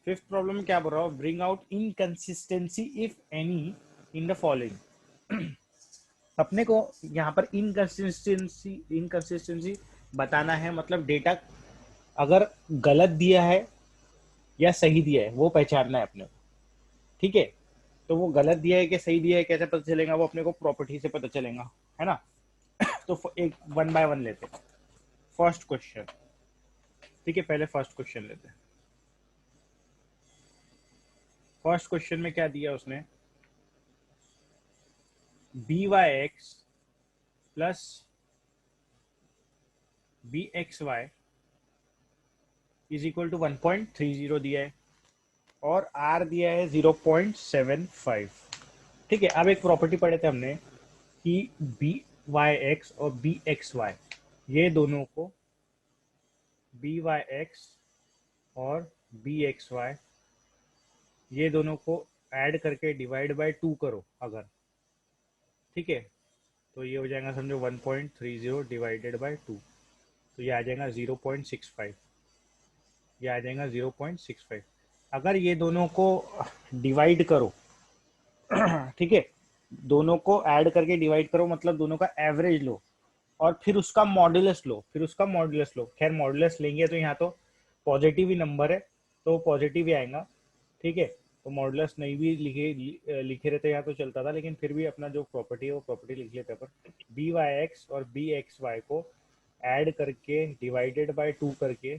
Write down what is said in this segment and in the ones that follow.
Fifth problem में क्या बोल रहा हूँ, bring out inconsistency if any in the following. अपने को यहाँ पर इनकंसिस्टेंसी बताना है, मतलब डेटा अगर गलत दिया है या सही दिया है वो पहचानना है अपने को। ठीक है, तो वो गलत दिया है कि सही दिया है कैसे पता चलेगा, वो अपने को प्रॉपर्टी से पता चलेगा, है ना। तो एक वन बाय वन लेते हैं। फर्स्ट क्वेश्चन, ठीक है, पहले फर्स्ट क्वेश्चन लेते हैं। फर्स्ट क्वेश्चन में क्या दिया उसने, b Y x plus b x y is equal to 1.30 दिया है और आर दिया है 0.75। ठीक है, अब एक प्रॉपर्टी पढ़े थे हमने कि बी वाई एक्स और बी एक्स वाई, ये दोनों को बी वाई एक्स और बी एक्स वाई ये दोनों को ऐड करके डिवाइड बाय 2 करो अगर, ठीक है, तो ये हो जाएगा समझो 1.30 डिवाइडेड बाय 2, तो ये आ जाएगा 0.65, ये आ जाएगा 0.65। अगर ये दोनों को डिवाइड करो, ठीक है, दोनों को ऐड करके डिवाइड करो, मतलब दोनों का एवरेज लो और फिर उसका मॉड्यूलस लो, खैर मॉड्यूलस लेंगे तो यहाँ तो पॉजिटिव ही नंबर है तो पॉजिटिव ही आएगा। ठीक है, तो मॉड्यूलस नहीं भी लिखे रहते यहाँ तो चलता था, लेकिन फिर भी अपना जो प्रॉपर्टी है वो प्रॉपर्टी लिख लेते अपन। बी वाई एक्स और बी एक्स वाई को ऐड करके डिवाइडेड बाय 2 करके,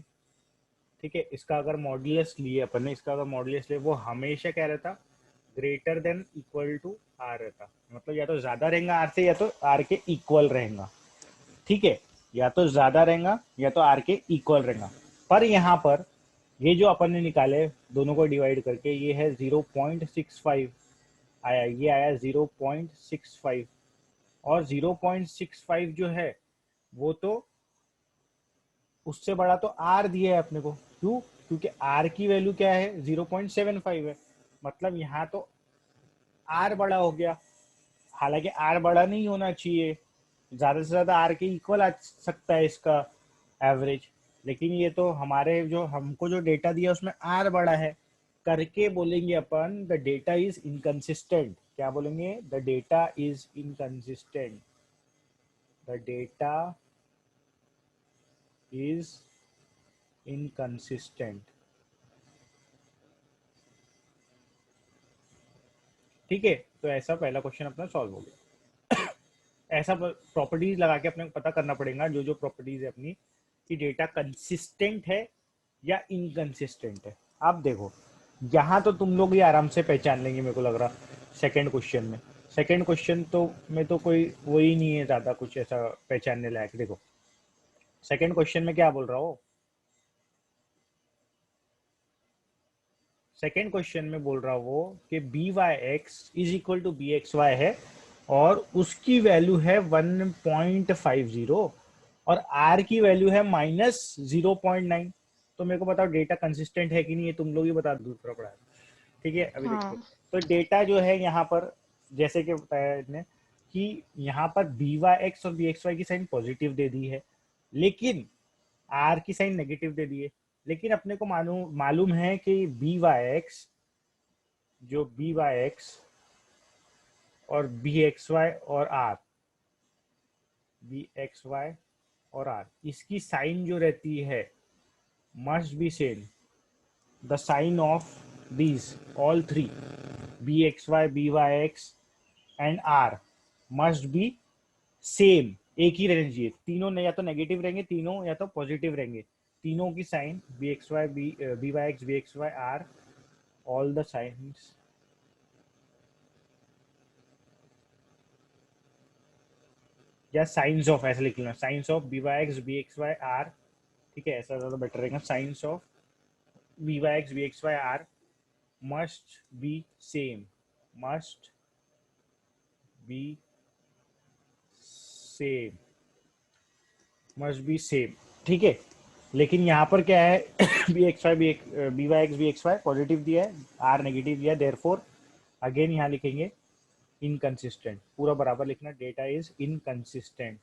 ठीक है, इसका अगर मॉड्यूलस लिए अपन ने, इसका अगर मॉड्यूलस लिए वो हमेशा क्या रहता, greater than equal to r रहता, मतलब या तो ज्यादा रहेगा आर से या तो आर के इक्वल रहेगा। ठीक है, या तो ज्यादा रहेगा या तो आर के इक्वल रहेगा। पर यहाँ पर ये जो अपन ने निकाले दोनों को डिवाइड करके, ये है 0.65 आया, ये आया 0.65, और 0.65 जो है वो तो उससे बड़ा तो आर दिया है अपने को। क्यों? क्योंकि आर की वैल्यू क्या है, 0.75 है, मतलब यहाँ तो आर बड़ा हो गया। हालांकि आर बड़ा नहीं होना चाहिए, ज्यादा से ज्यादा आर के इक्वल आ सकता है इसका एवरेज, लेकिन ये तो हमारे जो हमको जो डेटा दिया उसमें आर बड़ा है, करके बोलेंगे upon the data is inconsistent. क्या बोलेंगे? The data is inconsistent, the data is inconsistent. ठीक है, तो ऐसा पहला क्वेश्चन अपना सॉल्व हो गया। ऐसा प्रॉपर्टीज लगा के अपने को पता करना पड़ेगा जो जो प्रॉपर्टीज है अपनी, कि डेटा कंसिस्टेंट है या इनकंसिस्टेंट है। आप देखो, यहाँ तो तुम लोग ये आराम से पहचान लेंगे मेरे को लग रहा। सेकंड क्वेश्चन में, सेकंड क्वेश्चन तो में तो कोई वो ही नहीं है ज्यादा कुछ ऐसा पहचानने लायक। देखो सेकंड क्वेश्चन में क्या बोल रहा हो, सेकेंड क्वेश्चन में बोल रहा वो कि b Y x is equal to b x y है और उसकी वैल्यू है 1.50 और आर की वैल्यू है -0.9। तो मेरे को बताओ डेटा कंसिस्टेंट है कि नहीं, ये तुम लोग ही बता दो, दूसरा पढ़ा है। ठीक है, अभी देखो, हाँ। तो डेटा जो है यहाँ पर जैसे कि बताया इसने कि यहाँ पर बी वाई एक्स और बी एक्स वाई की साइन पॉजिटिव दे दी है, लेकिन आर की साइन नेगेटिव दे दी है। लेकिन अपने को मालूम मालूम है कि बी वाई एक्स, जो बी वाई एक्स और बी एक्स वाई और आर, बी एक्स वाई और आर, इसकी साइन जो रहती है must be same. The sign of these all three, b x y, b Y x and r, must be same, एक ही रहना चाहिए। तीनों या तो नेगेटिव रहेंगे, तीनों या तो पॉजिटिव रहेंगे। तीनों की sign b x y, b Y x, b x y, r, all the signs या साइंस ऑफ, ऐसे लिख लेना, signs of b Y x, b x y, r. ठीक है, ऐसा ज़्यादा बेटर रहेगा। Signs of b Y x, b x y, r must be same, must be same, must be same. ठीक है, लेकिन यहाँ पर क्या है, b x y, b Y x, b x Y positive दिया है, आर नेगेटिव दिया है, देयरफॉर अगेन यहाँ लिखेंगे इनकंसिस्टेंट। पूरा बराबर लिखना, डेटा इज इनकंसिस्टेंट।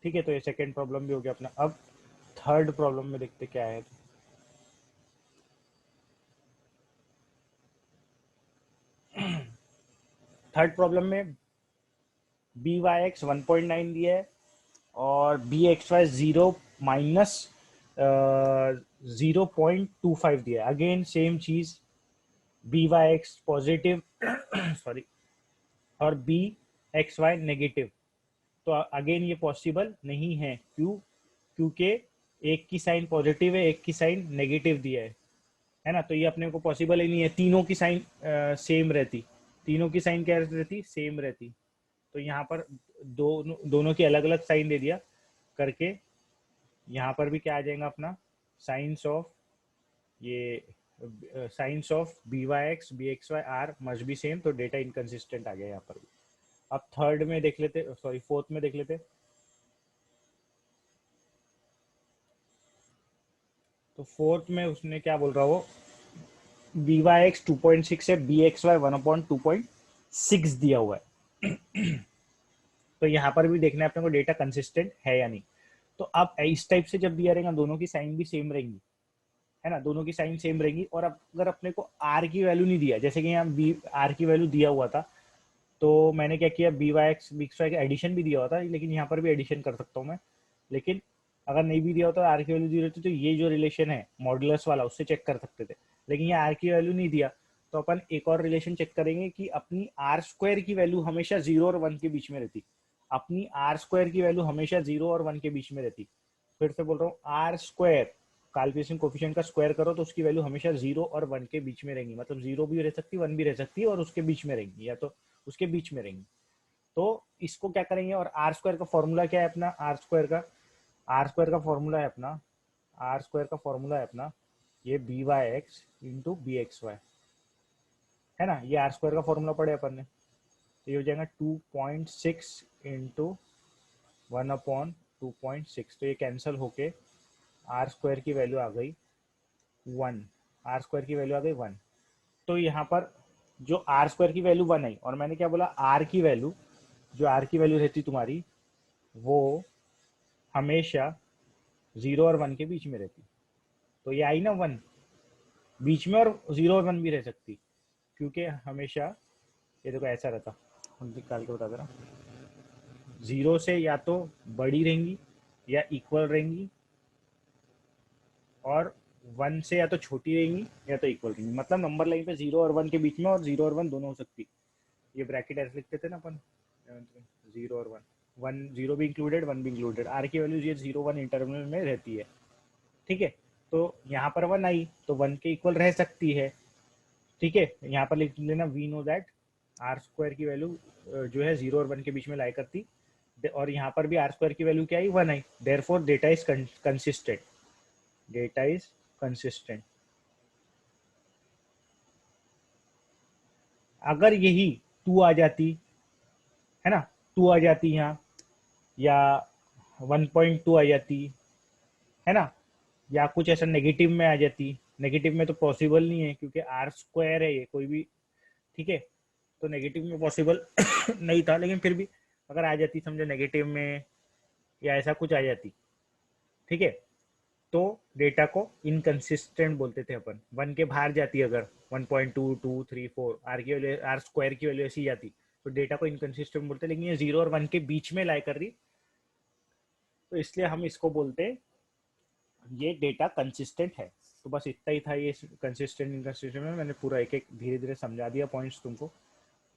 ठीक है, तो ये सेकेंड प्रॉब्लम भी हो गया अपना। अब थर्ड प्रॉब्लम में देखते क्या है। थर्ड प्रॉब्लम में बी वाई एक्स 1.9 दिया है और बी एक्स वाई 0 माइनस 0.25 दिया है। अगेन सेम चीज, b Y x positive sorry और बी एक्स वाई नेगेटिव। तो अगेन ये पॉसिबल नहीं है, क्यों? क्योंकि एक की साइन पॉजिटिव है, एक की साइन नेगेटिव दिया है ना। तो ये अपने को पॉसिबल ही नहीं है, तीनों की साइन सेम रहती। तीनों की साइन क्या रहती? सेम रहती। तो यहाँ पर दोनों की अलग अलग साइन दे दिया करके, यहाँ पर भी क्या आ जाएगा अपना साइंस ऑफ ये signs of b Y x b x y r must be same. तो डेटा इनकंसिस्टेंट आ गया यहाँ पर भी। अब थर्ड में देख लेते, सॉरी फोर्थ में देख लेते। तो फोर्थ में उसने क्या बोल रहा हो, बी वाई एक्स 2.6 है, बी एक्स वाई 1/2.6 दिया हुआ है। तो यहाँ पर भी देखना है अपने को डेटा कंसिस्टेंट है या नहीं। तो अब इस टाइप से जब दिया रहेगा, दोनों की साइन भी सेम रहेंगी, है ना, दोनों की साइन सेम रहेगी। और अब अगर अपने को आर की वैल्यू नहीं दिया, जैसे कि यहाँ बी आर की वैल्यू दिया हुआ था, तो मैंने क्या किया, b Y x b x y का एडिशन भी दिया हुआ था, लेकिन यहाँ पर भी एडिशन कर सकता हूँ मैं। लेकिन अगर नहीं भी दिया होता, आर की वैल्यू 0 थी, तो ये जो रिलेशन है मॉडुलस वाला, उससे चेक कर सकते थे। लेकिन ये आर की वैल्यू नहीं दिया, तो अपन एक और रिलेशन चेक करेंगे कि अपनी आर स्क्वायर की वैल्यू हमेशा 0 और 1 के बीच में रहती। अपनी आर स्क्वायर की वैल्यू हमेशा 0 और 1 के बीच में रहती। फिर से बोल रहा हूँ, आर स्क्वायर काल्पियन कोफिशिएंट का स्क्वायर करो तो उसकी वैल्यू हमेशा 0 और 1 के बीच में रहेंगी। मतलब 0 भी रह सकती है, 1 भी रह सकती है, और उसके बीच में रहेंगी, या तो उसके बीच में रहेंगी। तो इसको क्या करेंगे, और आर स्क्वायर का फॉर्मूला क्या है अपना, आर स्क्वायर का फॉर्मूला है अपना, आर स्क्वायर का फॉर्मूला है अपना ये b Y x into B x y, है ना। ये आर स्क्वायर का फॉर्मूला पढ़े अपन ने। तो ये हो जाएगा 2.6 इंटू 1/2.6। तो ये कैंसिल होके आर स्क्वायर की वैल्यू आ गई 1। आर स्क्वायर की वैल्यू आ गई 1। तो यहाँ पर जो आर स्क्वायर की वैल्यू 1 आई, और मैंने क्या बोला, आर की वैल्यू, जो आर की वैल्यू रहती तुम्हारी, वो हमेशा 0 और 1 के बीच में रहती। तो ये आई ना 1 बीच में, और 0 और 1 भी रह सकती, क्योंकि हमेशा ये देखो ऐसा रहता। हम निकाल के बता दे रहा हूँ, 0 से या तो बड़ी रहेंगी या इक्वल रहेंगी, और 1 से या तो छोटी रहेंगी या तो इक्वल रहेंगी। मतलब नंबर लाइन पे 0 और 1 के बीच में, और 0 और 1 दोनों हो सकती। ये ब्रैकेट ऐसे लिखते थे ना अपन, 0 और 1, 0 भी इंक्लूडेड 1 भी इंक्लूडेड। आर की वैल्यू ये 0 1 इंटरवल में रहती है, ठीक है। तो यहाँ पर 1 आई तो 1 के इक्वल रह सकती है, ठीक है। यहाँ पर लिख लेना, we know that r square की वैल्यू जो है 0 और 1 के बीच में लाई करती। और यहाँ पर भी आर स्क्वायर की वैल्यू क्या आई, 1 आई। Therefore data is consistent, data is consistent. अगर यही 2 आ जाती, है ना, 2 आ जाती यहाँ, या 1.2 आ जाती, है ना, या कुछ ऐसा नेगेटिव में आ जाती। नेगेटिव में तो पॉसिबल नहीं है, क्योंकि आर स्क्वायर है ये, कोई भी, ठीक है। तो नेगेटिव में पॉसिबल नहीं था, लेकिन फिर भी अगर आ जाती, समझो नेगेटिव में या ऐसा कुछ आ जाती, ठीक है, तो डेटा को इनकंसिस्टेंट बोलते थे अपन। 1 के बाहर जाती अगर 1.2 2 3 4, आर की वैल्यू, आर स्क्वायर की वैल्यू ऐसी जाती, तो डेटा को इनकंसिस्टेंट बोलते। लेकिन ये 0 और 1 के बीच में लाई कर रही, तो इसलिए हम इसको बोलते ये डेटा कंसिस्टेंट है। तो बस इतना ही था ये कंसिस्टेंट इनकंसिस्टेंट में। मैंने पूरा एक एक धीरे धीरे समझा दिया पॉइंट्स तुमको,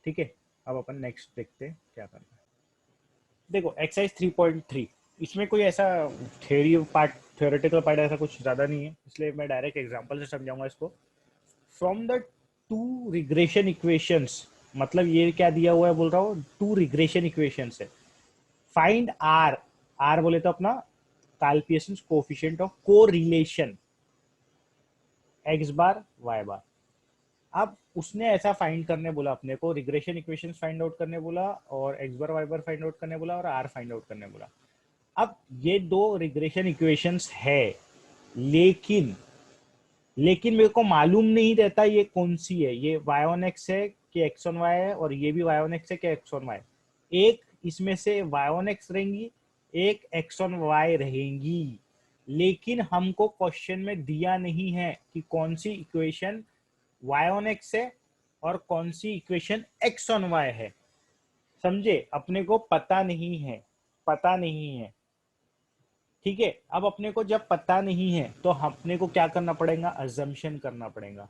ठीक है। अब अपन नेक्स्ट देखते हैं क्या करना है। देखो एक्सरसाइज 3.3, इसमें कोई ऐसा थ्योरी पार्ट, थ्योरेटिकल पार्ट ऐसा कुछ ज़्यादा नहीं है, इसलिए मैं डायरेक्ट एग्जांपल से समझाऊंगा इसको। From the two regression equations, मतलब ये क्या दिया हुआ है, बोल रहा हूँ टू रिग्रेशन इक्वेशंस है। फाइंड आर, आर बोले तो अपना Karl Pearson's coefficient of correlation X bar Y bar. अब उसने ऐसा फाइंड करने बोला अपने को, रिग्रेशन इक्वेशंस फाइंड आउट करने बोला, और एक्स बार वाई बार फाइंड आउट करने बोला, और आर फाइंड आउट करने बोला। अब ये दो रिग्रेशन इक्वेशंस है, लेकिन लेकिन मेरे को मालूम नहीं रहता ये कौन सी है, ये y ऑन एक्स है कि x ऑन y है, और ये भी y ऑन एक्स है कि x ऑन y। एक इसमें से y ऑन एक्स रहेंगी, एक x ऑन y रहेंगी, लेकिन हमको क्वेश्चन में दिया नहीं है कि कौन सी इक्वेशन y ऑन x है और कौन सी इक्वेशन x ऑन y है। समझे, अपने को पता नहीं है, पता नहीं है। ठीक है, अब अपने को जब पता नहीं है तो अपने को क्या करना पड़ेगा, अजम्पशन करना पड़ेगा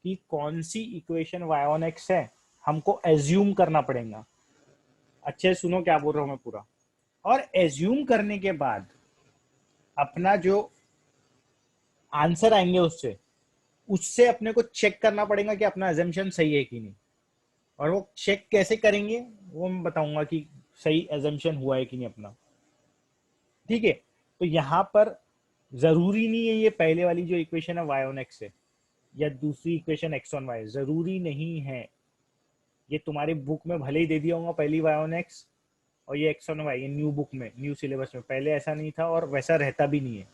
कि कौन सी इक्वेशन y ऑन x है, हमको एज्यूम करना पड़ेगा। अच्छे सुनो क्या बोल रहा हूं मैं पूरा। और एज्यूम करने के बाद अपना जो आंसर आएंगे उससे उससे अपने को चेक करना पड़ेगा कि अपना एजम्पशन सही है कि नहीं। और वो चेक कैसे करेंगे वो मैं बताऊंगा कि सही एजम्पशन हुआ है कि नहीं अपना। ठीक है, तो यहां पर जरूरी नहीं है ये पहले वाली जो इक्वेशन है y ऑन x है या दूसरी इक्वेशन x ऑन y, जरूरी नहीं है। ये तुम्हारी बुक में भले ही दे दिया होगा पहली y ऑन x और ये x ऑन y, ये न्यू बुक में न्यू सिलेबस में पहले ऐसा नहीं था और वैसा रहता भी नहीं है।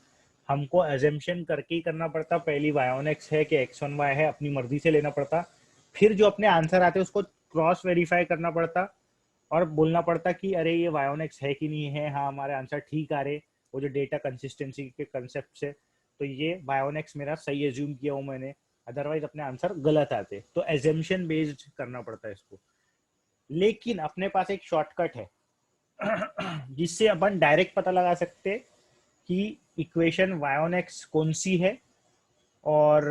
हमको एजम्पशन करके ही करना पड़ता, पहली y ऑन x है कि x ऑन y है, अपनी मर्जी से लेना पड़ता। फिर जो अपने आंसर आते उसको क्रॉस वेरीफाई करना पड़ता और बोलना पड़ता कि अरे ये y ऑन x है कि नहीं है, हाँ हमारे आंसर ठीक आ रहे, वो जो डेटा कंसिस्टेंसी के कंसेप्ट से, तो ये y ऑन x मेरा सही एज्यूम किया हूँ मैंने, अदरवाइज अपने आंसर गलत आते। तो एजम्पशन बेस्ड करना पड़ता है इसको। लेकिन अपने पास एक शॉर्टकट है जिससे अपन डायरेक्ट पता लगा सकते कि इक्वेशन y ऑन x कौन सी है और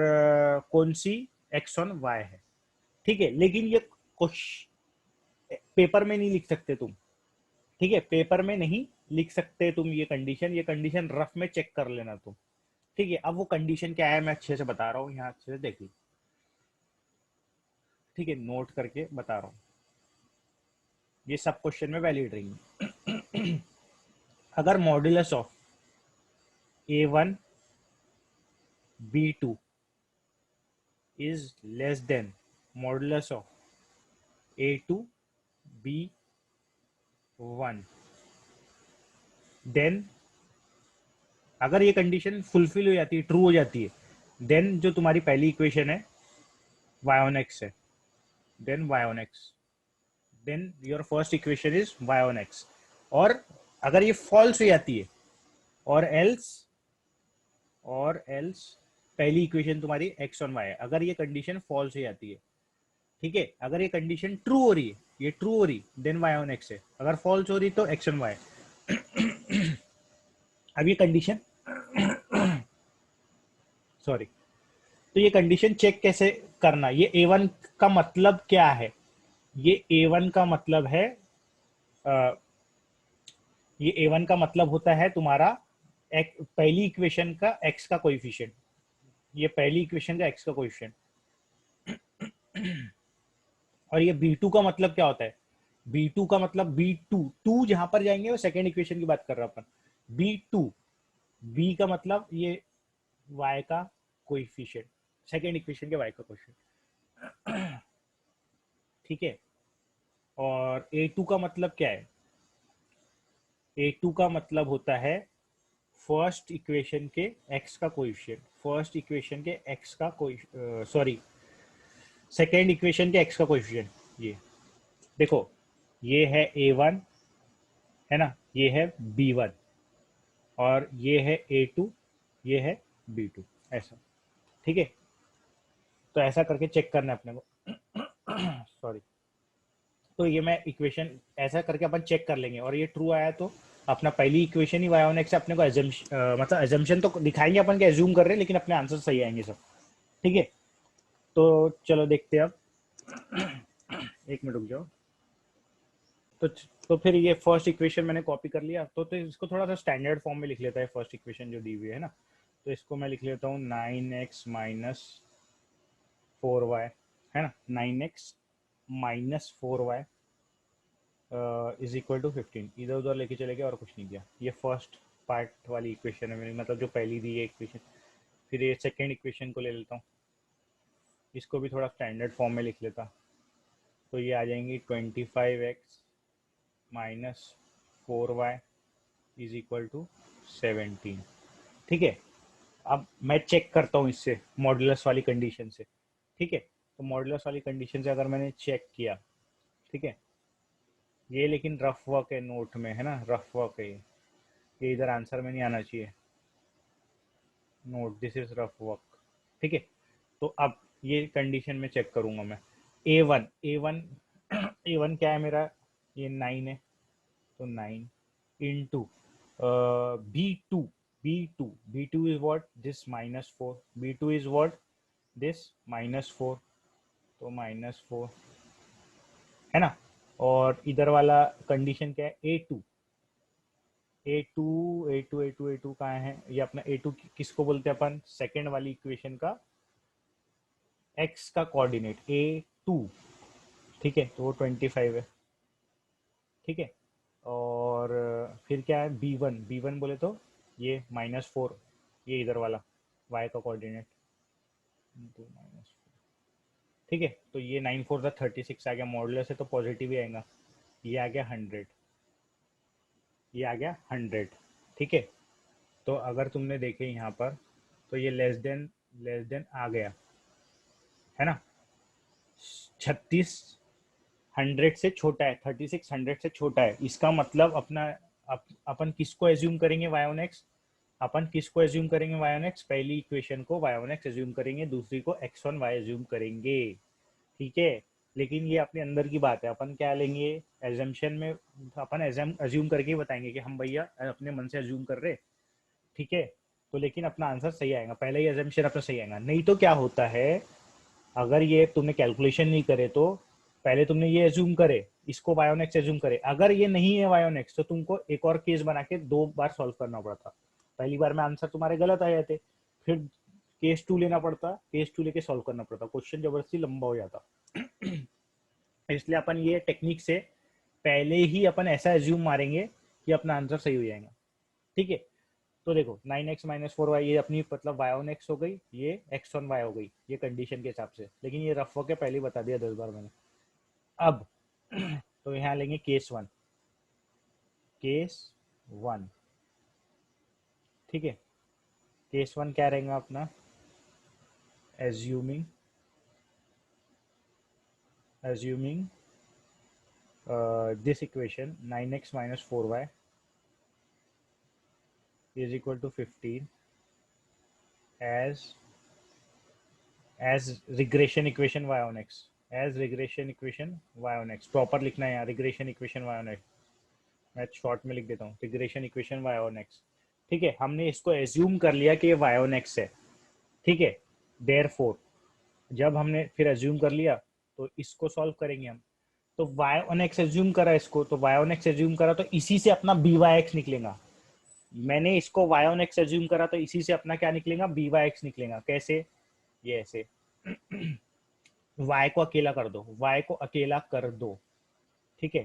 कौन सी x ऑन y है। ठीक है, लेकिन ये पेपर में नहीं लिख सकते तुम। ठीक है, पेपर में नहीं लिख सकते तुम ये कंडीशन रफ में चेक कर लेना तुम। ठीक है, अब वो कंडीशन क्या है मैं अच्छे से बता रहा हूँ, यहाँ अच्छे से देखिए। ठीक है, नोट करके बता रहा हूँ, ये सब क्वेश्चन में वैलिड रहेंगे। अगर modulus of a1 b2 is less than modulus of a2 b1, then अगर ये कंडीशन फुलफिल हो जाती है, ट्रू हो जाती है, देन जो तुम्हारी पहली इक्वेशन है y ऑन x है, then y on x, then your first equation is y on x। और अगर ये फॉल्स हो जाती है और एल्स पहली इक्वेशन तुम्हारी x ऑन y है, अगर ये कंडीशन फॉल्स हो जाती है। ठीक है, अगर ये कंडीशन ट्रू हो रही है, ये ट्रू हो रही, देन y ऑन x है, अगर फॉल्स हो रही तो x ऑन y। अब ये कंडीशन सॉरी, तो ये कंडीशन चेक कैसे करना, ये A1 का मतलब क्या है, ये A1 का मतलब है अ, ये A1 का मतलब होता है तुम्हारा पहली इक्वेशन का x का कोएफिशिएंट, ये पहली इक्वेशन का x का कोएफिशिएंट। और ये B2 का मतलब क्या होता है, B2 का मतलब B2 टू जहां पर जाएंगे वो सेकेंड इक्वेशन की बात कर रहा अपन। B2 B का मतलब ये y का कोएफिशिएंट, सेकेंड इक्वेशन के y का कोएफिशिएंट। ठीक है, और A2 का मतलब क्या है, A2 का मतलब होता है फर्स्ट इक्वेशन के x का कोएफिशिएंट, फर्स्ट इक्वेशन के x का कोई सॉरी सेकेंड इक्वेशन के x का कोएफिशिएंट। ये देखो, ये है A1 है ना, ये है B1 और ये है A2, ये है B2, ऐसा। ठीक है, तो ऐसा करके चेक करना है अपने को। सॉरी, तो ये मैं इक्वेशन ऐसा करके अपन चेक कर लेंगे और ये ट्रू आया तो अपना पहली equation he y on x से अपने को मतलब एजम्पशन तो दिखाएंगे अपन के एज्यूम कर रहे हैं, लेकिन अपने आंसर सही आएंगे सब। ठीक है, तो चलो देखते हैं अब। एक मिनट रुक जाओ। तो तो फिर ये फर्स्ट इक्वेशन मैंने कॉपी कर लिया, तो इसको थोड़ा सा स्टैंडर्ड फॉर्म में लिख लेता है, फर्स्ट इक्वेशन जो दी हुई है ना, तो इसको मैं लिख लेता हूँ 9x - 4y, है ना, 9x - 4y is equal to 15। इधर उधर लेके चले गए और कुछ नहीं किया। ये फर्स्ट पार्ट वाली इक्वेशन है मेरी, मतलब जो पहली दी है इक्वेशन। फिर ये सेकेंड इक्वेशन को ले लेता हूँ, इसको भी थोड़ा स्टैंडर्ड फॉर्म में लिख लेता, तो ये आ जाएंगी 25x - 4y is equal to 17। ठीक है, अब मैं चेक करता हूँ इससे मॉडुलस वाली कंडीशन से। ठीक है, तो मॉडुलस वाली कंडीशन से अगर मैंने चेक किया, ठीक है, ये लेकिन रफ वर्क है नोट में, है ना, रफ वर्क है ये इधर आंसर में नहीं आना चाहिए। Note this is rough work. ठीक है, तो अब ये कंडीशन में चेक करूंगा मैं। ए वन ए वन क्या है मेरा, ये 9 है, तो 9 into b two b two is what this -4, b two is what this -4, तो -4 है ना। और इधर वाला कंडीशन क्या है, ए टू कहाँ है, ये अपना ए टू किसको बोलते हैं अपन, सेकेंड वाली इक्वेशन का एक्स का कोऑर्डिनेट ए टू। ठीक है, तो वो 25 है। ठीक है, और फिर क्या है बी वन बोले तो ये -4, ये इधर वाला वाई का कोऑर्डिनेट -4। ठीक है, तो ये 9 4 36 आ गया, मॉडुलस है तो पॉजिटिव ही आएगा। ये आ गया 100, ये आ गया 100। ठीक है, तो अगर तुमने देखे यहाँ पर, तो ये लेस देन आ गया, है ना। 3600 से छोटा है, 3600 से छोटा है, इसका मतलब अपना अपन किसको एज्यूम करेंगे वाई ऑन एक्स, अपन किसको एज्यूम करेंगे वाई ऑन एक्स, पहली इक्वेशन को वाई ऑन एक्स एज्यूम करेंगे, दूसरी को एक्स ऑन वाई एज्यूम करेंगे। ठीक है, लेकिन ये अपने अंदर की बात है, अपन क्या लेंगे एजम्पशन में, अपन एज्यूम करके ही बताएंगे कि हम भैया अपने मन से एज्यूम कर रहे। ठीक है, तो लेकिन अपना आंसर सही आएगा, पहले ही एजम्पशन अपना सही आएगा। नहीं तो क्या होता है, अगर ये तुमने कैलकुलेशन नहीं करे तो पहले तुमने ये एज्यूम करे, इसको बायोनेक्स एज्यूम करे, अगर ये नहीं है बायोनेक्स तो तुमको एक और केस बना के 2 बार सॉल्व करना पड़ता। पहली बार में आंसर तुम्हारे गलत आ जाते, फिर केस 2 लेना पड़ता, केस 2 लेके सॉल्व करना पड़ता, क्वेश्चन जबरदस्ती लंबा हो जाता। इसलिए अपन ये टेक्निक से पहले ही अपन ऐसा एज्यूम मारेंगे कि अपना आंसर सही हो जाएगा। ठीक है, तो देखो 9x - 4y ये अपनी मतलब वाई ऑन एक्स हो गई, ये एक्स ऑन वाई हो गई, ये कंडीशन के हिसाब से, लेकिन ये रफ वर्क है पहले ही बता दिया 10 बार मैंने। अब तो यहाँ लेंगे केस 1। ठीक है, केस 1 क्या रहेगा अपना, assuming assuming this equation 9x - 4y is equal to 15 as regression equation y on x, as regression equation y on x, proper लिखना है यहाँ, regression equation y on x, मैं शॉर्ट में लिख देता हूँ, regression equation y on x. ठीक है, हमने इसको एज्यूम कर लिया कि ये वाई ऑन एक्स है। ठीक है, देयरफॉर जब हमने फिर एज्यूम कर लिया तो इसको सॉल्व करेंगे हम। तो वाई ऑन एक्स एज्यूम करा इसको, तो वाई ऑन एक्स एज्यूम करा तो इसी से अपना बी वाई एक्स निकलेगा। मैंने इसको वाई ऑन एक्स एज्यूम करा तो इसी से अपना क्या निकलेगा, बी वाई एक्स निकलेगा। कैसे, ये ऐसे y को अकेला कर दो, y को अकेला कर दो। ठीक है,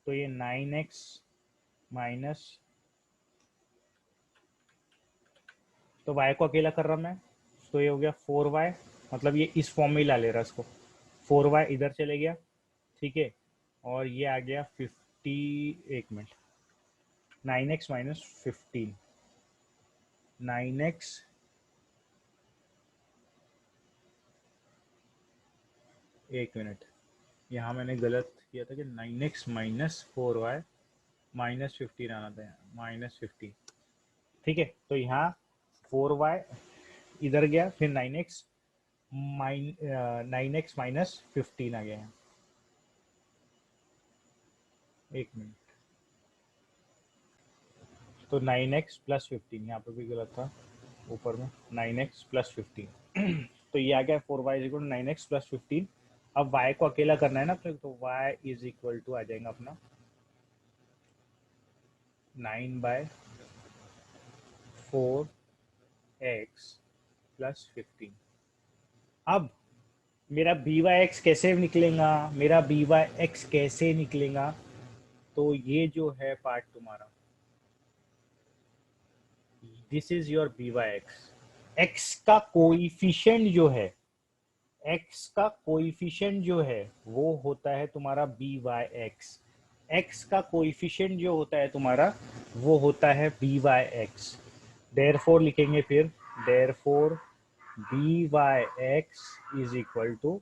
तो ये 9x माइनस, तो y को अकेला कर रहा मैं, तो ये हो गया 4y, मतलब ये इस फॉर्म में ही ला ले रहा इसको, 4y इधर चले गया। ठीक है, और ये आ गया 50, एक मिनट, 9x - 15, 9x, एक मिनट, यहाँ मैंने गलत किया था कि 9x - 4y -15 आना था, -15। ठीक है, तो यहाँ 4y इधर गया, फिर 9x - 15 आ गया है। एक मिनट, तो 9x + 15, यहाँ पे भी गलत था, ऊपर में 9x + 15 तो ये आ गया 4y = 9x + 15। अब y को अकेला करना है ना, तो y = आ जाएगा अपना 9/4x + 15। अब मेरा बी वाई एक्स कैसे निकलेगा, मेरा बी वाई एक्स कैसे निकलेगा, तो ये जो है पार्ट तुम्हारा, this is your b Y x. X का कोइफिशिएंट जो है, एक्स का कोइफिशिएंट जो है वो होता है तुम्हारा बी वाई एक्स। एक्स का कोइफिशिएंट जो होता है तुम्हारा वो होता है बी वाई एक्स। देयरफॉर लिखेंगे फिर, देयरफॉर बी वाई एक्स =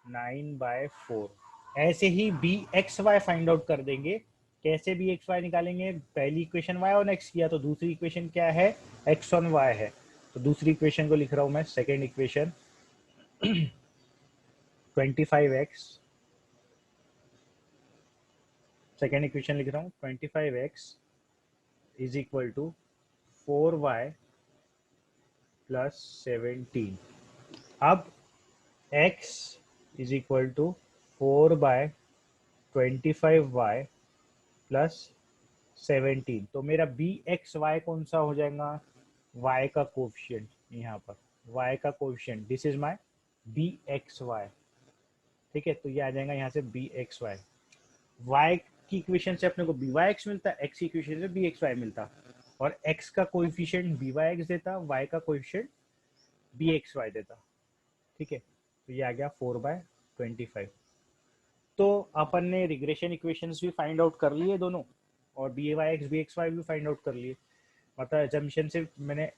9/4। ऐसे ही B x Y find out कर देंगे। कैसे बी एक्स वाई निकालेंगे, पहली इक्वेशन वाई ऑन एक्स किया तो दूसरी इक्वेशन क्या है, एक्स ऑन वाई है। तो दूसरी इक्वेशन को लिख रहा हूँ मैं, second equation 25x, second equation लिख रहा हूँ 25x is equal to 4y plus 17। अब x is equal to 4/25y plus 17, तो मेरा बी एक्स वाई कौन सा हो जाएगा, y का कोफिशिएंट, यहाँ पर y का coefficient, this is my b x y. ठीक है, तो ये आ जाएगा यहाँ से बी एक्स वाई। y की इक्वेशन से अपने को बी वाई एक्स मिलता, x की इक्वेशन से बी एक्स वाई मिलता, और x का कोएफिशिएंट बी वाई एक्स देता, y का कोएफिशिएंट बी एक्स वाई देता। ठीक है, तो ये आ गया 4/25। तो अपन ने रिग्रेशन इक्वेशंस भी फाइंड आउट कर लिए दोनों, और b Y x b x y भी फाइंड आउट कर लिए। मतलब एजम्पशन से मैंने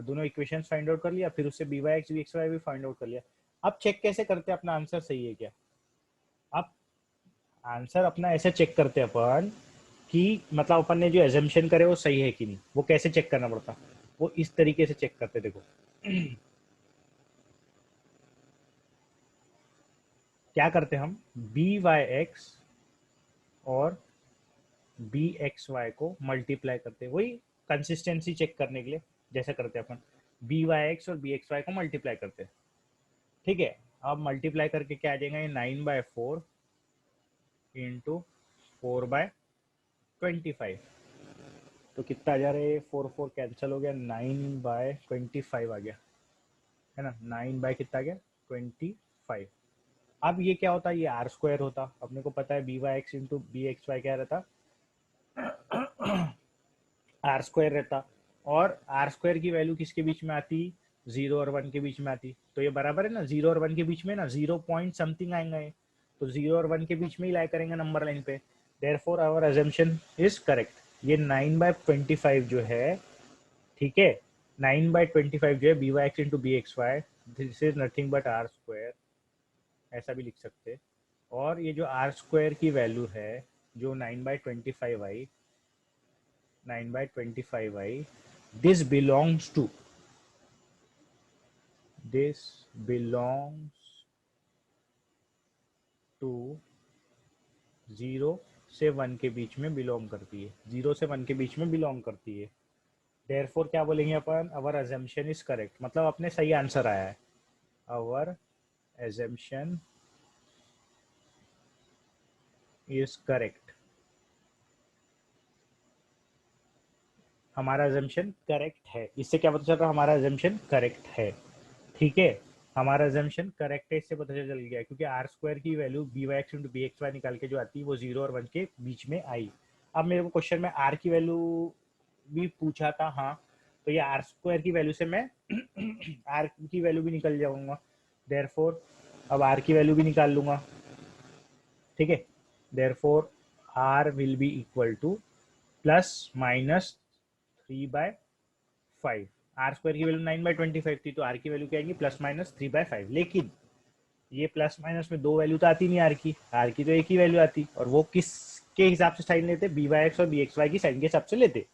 दोनों इक्वेशंस फाइंड आउट कर लिया, फिर उससे b Y x b x y भी फाइंड आउट कर लिया। अब चेक कैसे करते हैं अपना आंसर सही है क्या। अब आंसर अपना ऐसे चेक करते हैं अपन कि मतलब अपन ने जो एजम्पशन करे वो सही है कि नहीं। वो कैसे चेक करना पड़ता, वो इस तरीके से चेक करते, देखो क्या करते हम, बी वाई एक्स और बी एक्स वाई को मल्टीप्लाई करते हैं, वही कंसिस्टेंसी चेक करने के लिए जैसा करते हैं अपन, बी वाई एक्स और बी एक्स वाई को मल्टीप्लाई करते हैं। ठीक है, अब मल्टीप्लाई करके क्या आ जाएगा, ये 9/4 इंटू 4/25, तो कितना आ जा रहा है, 4 कैंसिल हो गया, 9/25 आ गया, है ना, 9 बाय कितना आ गया 25। अब ये क्या होता है, ये आर स्क्वायर होता, अपने को पता है b Y x into B x y क्या रहता, आर स्क्वायर रहता, और आर स्क्वायर की वैल्यू किसके बीच में आती, 0 और 1 के बीच में आती, तो ये बराबर है ना, 0 और 1 के बीच में ना 0 पॉइंट समथिंग आएंगे, तो 0 और 1 के बीच में ही लाई करेंगे नंबर लाइन पे, therefore our assumption is correct. ये 9/25 जो है, ठीक है, 9/25 जो है b Y x into B x y, this is nothing but r square, ऐसा भी लिख सकते। और ये जो आर स्क्वायर की वैल्यू है, जो 9/25 आई, 9/25 आई, this belongs to, this belongs to 0 से 1 के बीच में बिलोंग करती है, 0 से 1 के बीच में बिलोंग करती है। देयरफॉर क्या बोलेंगे अपन, अवर अजम्पशन इज करेक्ट, मतलब अपने सही आंसर आया है, अवर एजम्पशन इज करेक्ट, हमारा एजम्पशन करेक्ट है। इससे क्या पता चल रहा है, हमारा एजम्पशन करेक्ट है। ठीक है, हमारा एजम्पशन करेक्ट है, इससे पता चल गया, क्योंकि आर स्क्वायर की value b Y x into B x Y निकाल के जो आती है वो 0 और 1 के बीच में आई। अब मेरे को क्वेश्चन में आर की वैल्यू भी पूछा था, हाँ, तो ये आर स्क्वायर की वैल्यू से मैं आर की वैल्यू भी निकल जाऊंगा, देयरफॉर अब आर की वैल्यू भी निकाल लूंगा। ठीक है, therefore r will be equal to +-3/5। R square की वैल्यू 9/25 थी, तो आर की वैल्यू क्या आएगी, +-3/5। लेकिन ये प्लस माइनस में दो वैल्यू तो आती नहीं आर की तो एक ही वैल्यू आती, और वो किस के हिसाब से साइन लेते, बी वाई एक्स और बी एक्स वाई की साइन के हिसाब से लेते,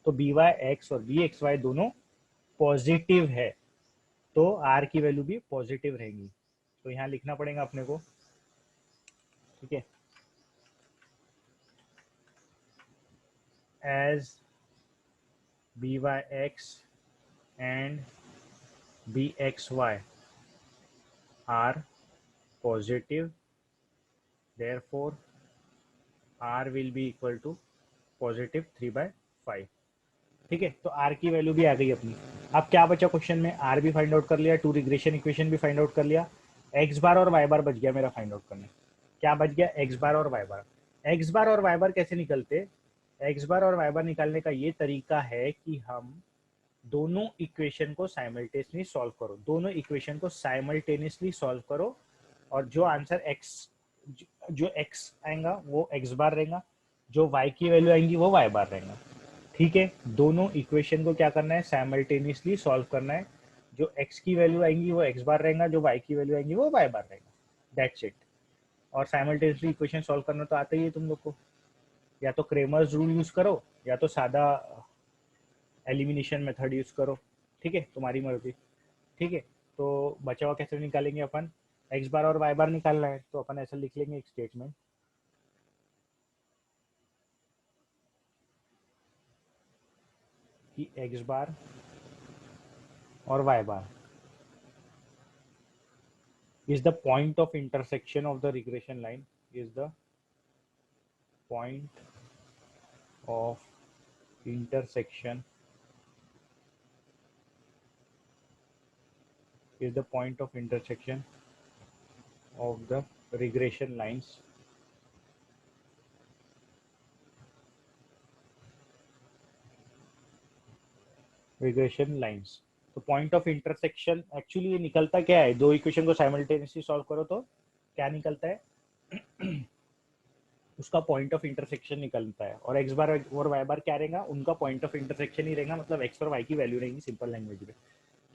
तो बी वाई एक्स और बी एक्स वाई दोनों पॉजिटिव है, तो आर की वैल्यू भी पॉजिटिव रहेगी, तो यहाँ लिखना पड़ेगा अपने को। ठीक है, as b Y x and B x y are positive, therefore r will be equal to +3/5। ठीक है, तो r की वैल्यू भी आ गई अपनी। अब क्या बचा क्वेश्चन में, r भी फाइंड आउट कर लिया, टू रिग्रेशन इक्वेशन भी फाइंड आउट कर लिया, x बार और y बार बच गया मेरा फाइंड आउट करने। क्या बच गया, x बार और y बार। x बार और y बार कैसे निकलते, x बार और y बार निकालने का ये तरीका है कि हम दोनों इक्वेशन को साइमल्टेनियसली सॉल्व करो, दोनों इक्वेशन को साइमल्टेनियसली सॉल्व करो, और जो आंसर x, जो x आएगा वो x बार रहेगा, जो y की वैल्यू आएंगी वो y बार रहेगा। ठीक है, दोनों इक्वेशन को क्या करना है, साइमल्टेनियसली सॉल्व करना है, जो x की वैल्यू आएंगी वो x बार रहेगा, जो y की वैल्यू आएंगी वो y बार रहेगा, दैट्स इट। और साइमल्टेनियसली इक्वेशन सॉल्व करना तो आता ही है तुम लोग को, या तो क्रेमर्स रूल यूज करो, या तो सादा एलिमिनेशन मेथड यूज करो, ठीक है, तुम्हारी मर्जी। ठीक है, तो बचा हुआ कैसे निकालेंगे अपन, एक्स बार और वाई बार निकालना है, तो अपन ऐसा लिख लेंगे एक स्टेटमेंट कि एक्स बार और y bar is the point of intersection of the regression line, is the point of intersection, is the point of intersection of the regression lines, regression lines। तो पॉइंट ऑफ इंटरसेक्शन एक्चुअली ये निकलता क्या है, दो equation को simultaneously solve करो तो क्या निकलता है उसका पॉइंट ऑफ इंटरसेक्शन निकलता है, और एक्स बार और वाई बार क्या रहेगा, उनका पॉइंट ऑफ इंटरसेक्शन ही रहेगा, मतलब एक्स और वाई की वैल्यू रहेगी सिंपल लैंग्वेज में।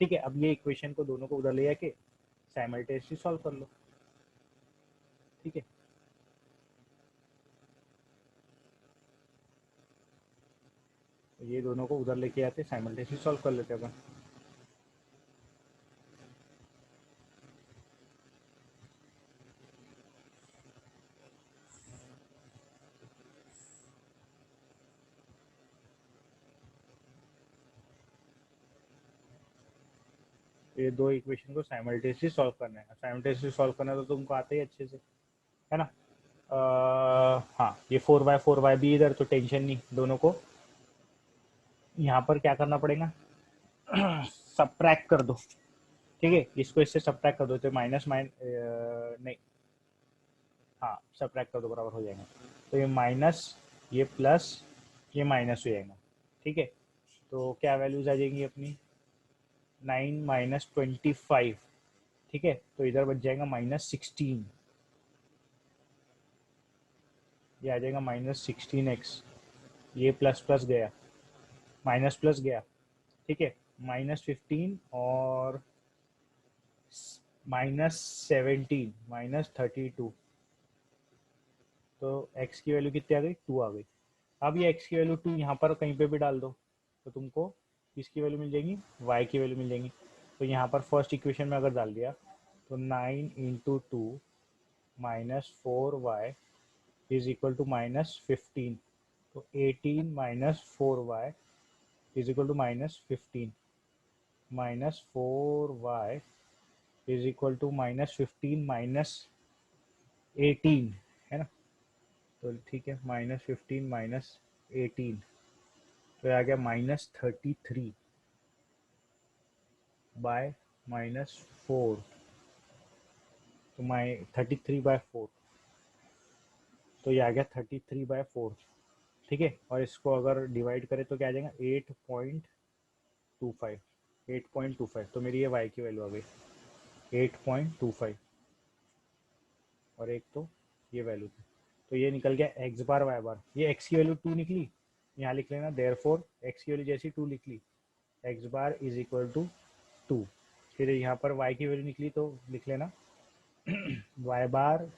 ठीक है, अब ये इक्वेशन को दोनों को उधर ले जाके साइमल्टेनियसली सॉल्व कर लो। ठीक है, ये दोनों को उधर लेके आते साइमल्टेनियसली सॉल्व कर लेते अपन। ये दो इक्वेशन को साइमल्टेनियसली सॉल्व करना है, साइमल्टेनियसली सॉल्व करना है तो तुमको आते ही अच्छे से, है ना। हाँ, ये 4y भी इधर, तो टेंशन नहीं, दोनों को यहाँ पर क्या करना पड़ेगा सब्ट्रैक्ट कर दो। ठीक है, इसको इससे सब्ट्रैक्ट कर दो तो माइनस नहीं, हाँ सब्ट्रैक्ट कर दो बराबर हो जाएगा। तो ये माइनस, ये प्लस, ये माइनस हो जाएगा। ठीक है, तो क्या वैल्यूज आ जाएंगी अपनी, 9 माइनस 25। ठीक है, तो इधर बच जाएगा -16, ये आ जाएगा -16x, ये प्लस प्लस गया, माइनस प्लस गया। ठीक है, -15 और -17, -32, तो x की वैल्यू कितनी आ गई, 2 आ गई। अब ये x की वैल्यू 2 यहाँ पर कहीं पे भी डाल दो तो तुमको किसकी वैल्यू मिल जाएगी, y की वैल्यू मिल जाएगी। तो यहाँ पर फर्स्ट इक्वेशन में अगर डाल दिया तो 9 into 2 -4y is equal to -15, तो 18 -4y is equal to -15, -4y is equal to -15 -18, है ना। तो ठीक है, -15 -18, तो आ गया -33 बाय -4, तो 33/4, तो ये आ गया 33/4। ठीक है, और इसको अगर डिवाइड करें तो क्या आ जाएगा 8.25, 8.25, तो मेरी ये y की वैल्यू आ गई 8.25, और एक तो ये वैल्यू थी, तो ये निकल गया एक्स बार वाई बार। ये x की वैल्यू 2 निकली, यहाँ लिख लेना देयरफॉर x की वैल्यू जैसी 2 लिख ली, X bar is equal to 2। फिर यहाँ पर y की वैल्यू निकली तो लिख लेना y bar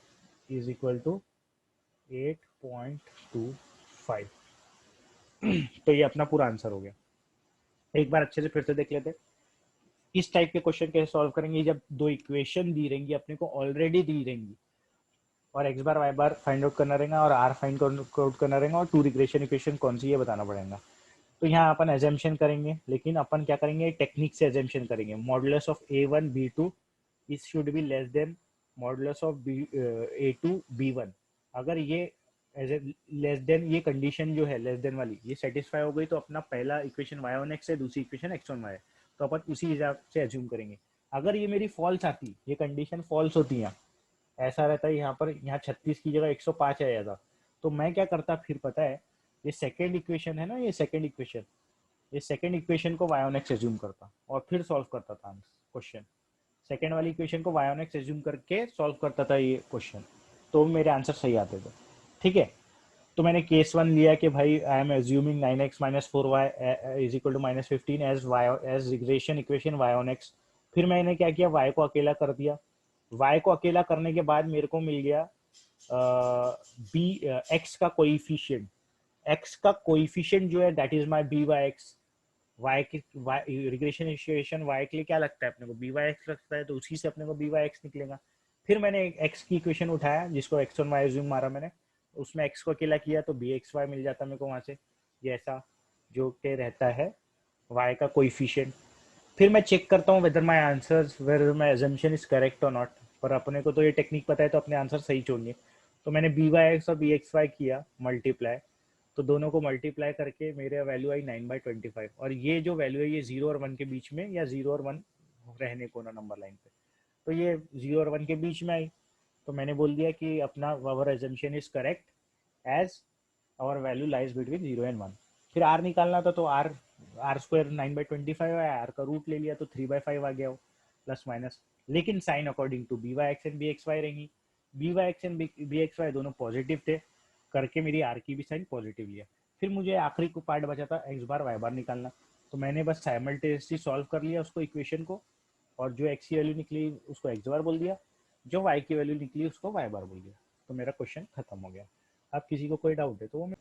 is equal to 8.25। तो ये अपना पूरा आंसर हो गया। एक बार अच्छे से फिर से देख लेते हैं इस टाइप के क्वेश्चन कैसे सॉल्व करेंगे, जब दो इक्वेशन दी रहेंगी अपने को, ऑलरेडी दी रहेंगी, और एक्स बार वाई बार फाइंड आउट करना रहेगा और आर फाइंड आउट करना रहेगा, और टू रिग्रेशन इक्वेशन कौन सी ये बताना पड़ेगा। तो यहाँ अपन एजम्पशन करेंगे, लेकिन अपन क्या करेंगे, टेक्निक से एजम्पशन करेंगे। Modulus of A1 B2 is should be less than modulus of A2 B1। अगर ये एज ए लेस देन, ये कंडीशन जो है लेस देन वाली, ये सेटिस्फाई हो गई तो अपना पहला इक्वेशन y1x है, दूसरी इक्वेशन x1y है, तो अपन उसी हिसाब से एज्यूम करेंगे। अगर ये मेरी फॉल्स आती, ये कंडीशन फॉल्स होती है, ऐसा रहता है यहाँ पर, यहाँ 36 की जगह 105 आया था, तो मैं क्या करता फिर पता है, ये सेकेंड इक्वेशन है ना, ये सेकेंड इक्वेशन, ये सेकेंड इक्वेशन को y1x एज्यूम करता और फिर सॉल्व करता था क्वेश्चन। सेकेंड वाली इक्वेशन को y1x एज्यूम करके सॉल्व करता था ये क्वेश्चन, तो मेरे आंसर सही आते थे। ठीक है, तो मैंने केस 1 लिया कि भाई I am assuming 9x - 4y is equal to -15 as regression equation y1x। फिर मैंने क्या किया, y को अकेला कर दिया, y को अकेला करने के बाद मेरे को मिल गया बी x का कोइफिशिएंट, x का कोइफिशिएंट जो है that is my b/x। Y की रिग्रेशन इक्वेशन वाई के लिए क्या लगता है अपने को, बी वाई एक्स लगता है, तो उसी से अपने को बी वाई एक्स निकलेगा। फिर मैंने एक्स की इक्वेशन उठाया जिसको एक्स वन वाई जूम मारा मैंने, उसमें एक्स को अकेला किया तो बी एक्स वाई मिल जाता मेरे को वहां से, ये ऐसा जो के रहता है वाई का कोइफिशिएंट। फिर मैं चेक करता हूँ whether my answer whether my assumption is correct और नॉट। पर अपने को तो ये टेक्निक पता है तो अपने आंसर सही छोड़िए। तो मैंने बी वाई एक्स और बी एक्स वाई किया मल्टीप्लाई, तो दोनों को मल्टीप्लाई करके मेरे वैल्यू आई 9/25। और ये जो वैल्यू है ये 0 और 1 के बीच में, या 0 और 1 रहने को ना नंबर लाइन पे, तो ये 0 और 1 के बीच में आई। तो मैंने बोल दिया कि अपना our assumption is correct as our value lies between 0 and 1। फिर आर निकालना था, तो आर आर स्क्वायर 9/25 है, आर का रूट ले लिया तो 3/5 आ गया हो, प्लस माइनस। लेकिन sign according to B Y x and B x Y रहेंगी। B Y x and B x Y दोनों पॉजिटिव थे, करके मेरी आर की भी साइन पॉजिटिव लिया। फिर मुझे आखिरी को पार्ट बचा था एक्स बार वाई बार निकालना, तो मैंने बस साइमल्टेनियसली सॉल्व कर लिया उसको इक्वेशन को, और जो एक्स की वैल्यू निकली उसको एक्स बार बोल दिया, जो वाई की वैल्यू निकली उसको वाई बार बोल दिया, तो मेरा क्वेश्चन खत्म हो गया। अब किसी को कोई डाउट है तो वो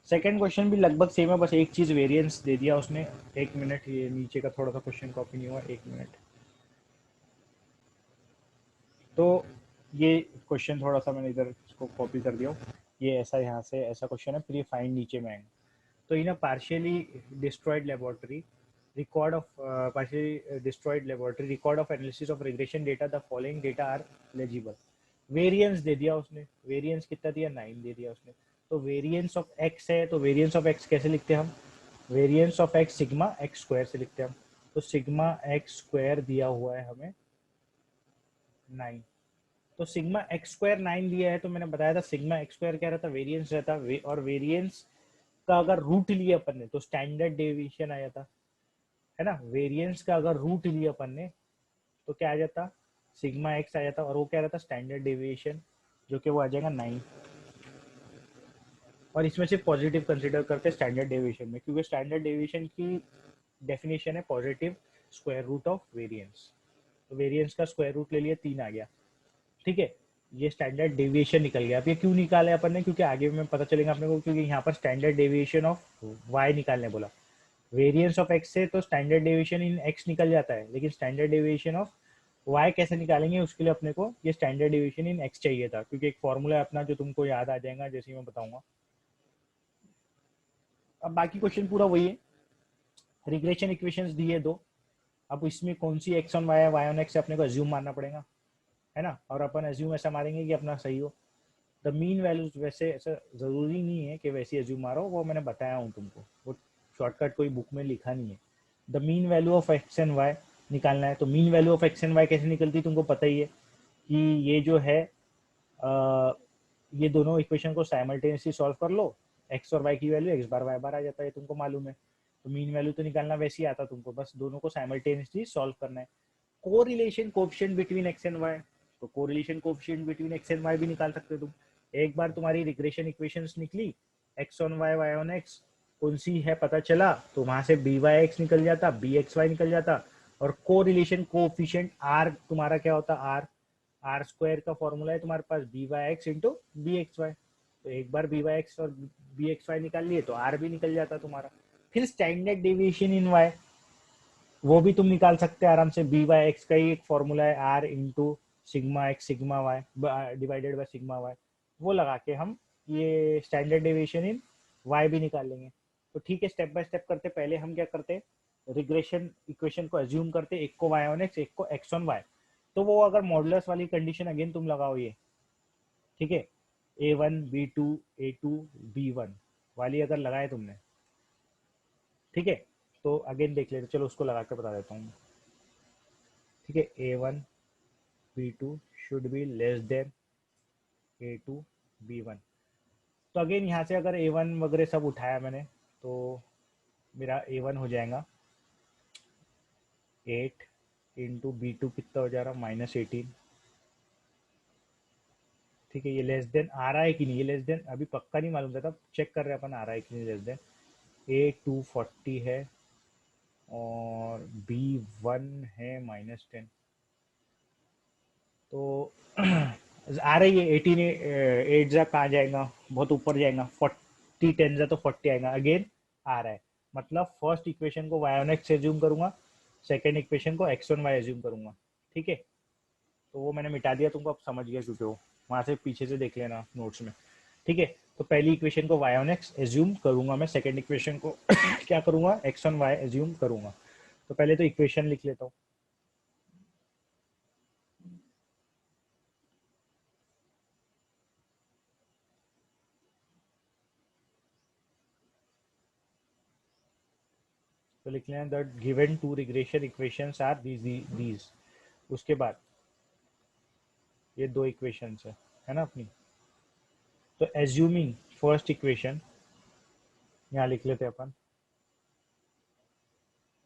सेकंड क्वेश्चन भी लगभग सेम है, बस एक चीज वेरिएंस दे दिया उसने। एक मिनट, ये नीचे का थोड़ा सा क्वेश्चन कॉपी नहीं हुआ, एक मिनट। तो ये क्वेश्चन थोड़ा सा मैंने इधर इसको कॉपी कर दिया हूँ। ये ऐसा यहाँ से ऐसा क्वेश्चन है, फिर ये फाइंड नीचे में आएंगे। तो in a partially destroyed laboratory record of partially destroyed laboratory record of analysis of regression data, the following data are legible। Variance दे दिया उसने, वेरिएंस कितना दिया, 9 दे दिया उसने। तो वेरिएंस ऑफ एक्स है, तो वेरिएंस ऑफ एक्स कैसे लिखते हैं हम, variance of x sigma x square से लिखते हैं हम। तो सिग्मा एक्स स्क्वायर दिया हुआ है हमें 9। तो सिग्मा एक्स स्क्वायर 9 दिया है, तो मैंने बताया था सिग्मा एक्स स्क्वायर क्या रहता, वेरिएंस रहता और वेरिएंस का अगर रूट लिया अपन ने तो स्टैंडर्ड डेविएशन आ जाता है ना। वेरिएंस का अगर रूट लिया अपन ने तो क्या आ जाता, सिग्मा एक्स आ जाता, और वो क्या रहता स्टैंडर्ड डेविएशन, जो कि वो आ जाएगा 9। और इसमें से पॉजिटिव कंसिडर करते स्टैंडर्ड डेविएशन में, क्योंकि स्टैंडर्ड डेविएशन की डेफिनेशन है positive square root of variance. तो वेरिएंस का स्क्वायर रूट ले लिया, 3 आ गया। ठीक है, ये स्टैंडर्ड डेविएशन निकल गया। अब ये क्यों निकाले अपन ने, क्योंकि आगे में पता चलेगा अपने को, क्योंकि यहाँ पर स्टैंडर्ड डेविएशन ऑफ वाई निकालने बोला। वेरिएंस ऑफ एक्स से तो स्टैंडर्ड डेविएशन इन एक्स निकल जाता है, लेकिन स्टैंडर्ड डेविएशन ऑफ वाई कैसे निकालेंगे, उसके लिए अपने को ये स्टैंडर्ड डेविएशन इन एक्स चाहिए था, क्योंकि एक फॉर्मूला है अपना जो तुमको याद आ जाएगा जैसे मैं बताऊंगा। अब बाकी क्वेश्चन पूरा वही है, रिग्रेशन इक्वेशंस दिए दो। अब इसमें कौन सी एक्स ऑन वाई है, वाई ऑन एक्स अपने को एज्यूम मारना पड़ेगा, है ना। और अपन एज्यूम ऐसा मारेंगे कि अपना सही हो। द मीन वैल्यूज, वैसे ऐसा जरूरी नहीं है कि वैसे एज्यूम मारो, वो मैंने बताया हूँ तुमको, वो शॉर्टकट कोई बुक में लिखा नहीं है। The mean value of x and y निकालना है, तो mean value of x and y कैसे निकलती है तुमको पता ही है, कि ये जो है ये दोनों इक्वेशन को साइमल्टेनियसली सॉल्व कर लो, एक्स और वाई की वैल्यू एक्स बार वाई बार आ जाता है, तुमको मालूम है। तो मीन वैल्यू तो निकालना वैसे ही आता तुमको, बस दोनों को साइमल्टेनियसली सॉल्व करना है। Correlation coefficient between X and Y, तो correlation coefficient between X and Y भी निकाल सकते हो तुम। एक बार तुम्हारी रिग्रेशन इक्वेशंस निकली, X on Y Y on X कौन सी है पता चला, तो वहां से बी वाई एक्स निकल जाता, बी एक्स वाई निकल जाता। और कोरिलेशन कोएफिशिएंट आर तुम्हारा क्या होता, आर आर स्क्वायर का फॉर्मूला है तुम्हारे पास B Y x into B x Y. तो एक बार बी वाई एक्स और बी एक्स वाई निकाल लिए तो आर भी निकल जाता तुम्हारा। फिर स्टैंडर्ड डेविएशन इन वाई, वो भी तुम निकाल सकते हैं आराम से। बी वाई एक्स का ही एक फॉर्मूला है r into sigma x sigma y divided by sigma y, वो लगा के हम ये स्टैंडर्ड डेविएशन इन वाई भी निकाल लेंगे। तो ठीक है, स्टेप बाय स्टेप करते। पहले हम क्या करते, रिग्रेशन इक्वेशन को एज्यूम करते, एक को वाई ऑन एक्स एक को एक्स ऑन वाई। तो वो अगर मॉडुलस वाली कंडीशन अगेन तुम लगाओ ये, ठीक है, A1 B2 A2 B1 वाली अगर लगाए तुमने, ठीक है, तो अगेन देख लेते, चलो उसको लगा के बता देता हूँ। ठीक है, A1 B2 should be less than A2 B1। तो अगेन यहाँ से अगर A1 वगैरह सब उठाया मैंने, तो मेरा A1 हो जाएगा 8 इंटू B2 कितना हो जा रहा, -18। ठीक है, ये लेस देन आ रहा है कि नहीं, ये लेस देन अभी पक्का नहीं मालूम था, तब चेक कर रहे हैं अपन आ रहा है कि नहीं लेस देन। A240 है और B1 है -10। तो आ रही है 18, 8 जा कहाँ जाएगा, बहुत ऊपर जाएगा, 40 10 जा तो 40 आएगा, अगेन आ रहा है। मतलब फर्स्ट इक्वेशन को y ऑन एक्स एज्यूम करूंगा, सेकेंड इक्वेशन को x ऑन y एज्यूम करूंगा। ठीक है, तो वो मैंने मिटा दिया, तुमको अब समझ गया क्योंकि वो वहां से पीछे से देख लेना नोट्स में। ठीक है, तो पहली इक्वेशन को y ऑन एक्स एज्यूम करूंगा मैं, सेकेंड इक्वेशन को क्या करूंगा, x ऑन y एज्यूम करूंगा। तो पहले तो इक्वेशन लिख लेता हूँ। तो लिख लेना that given two regression equations are these. उसके बाद ये दो इक्वेशंस है ना अपनी। तो एज्यूमिंग फर्स्ट इक्वेशन यहाँ लिख लेते हैं अपन,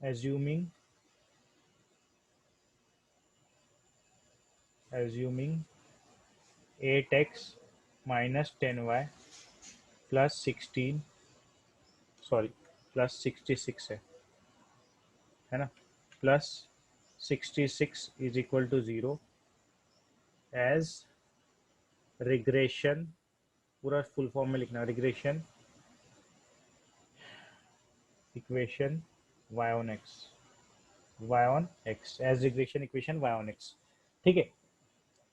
assuming assuming 8x minus 10y plus 16, sorry plus 66 है ना, plus 66 is equal to 0 as regression, पूरा फुल फॉर्म में लिखना, regression equation y on x as regression equation y on x। ठीक है,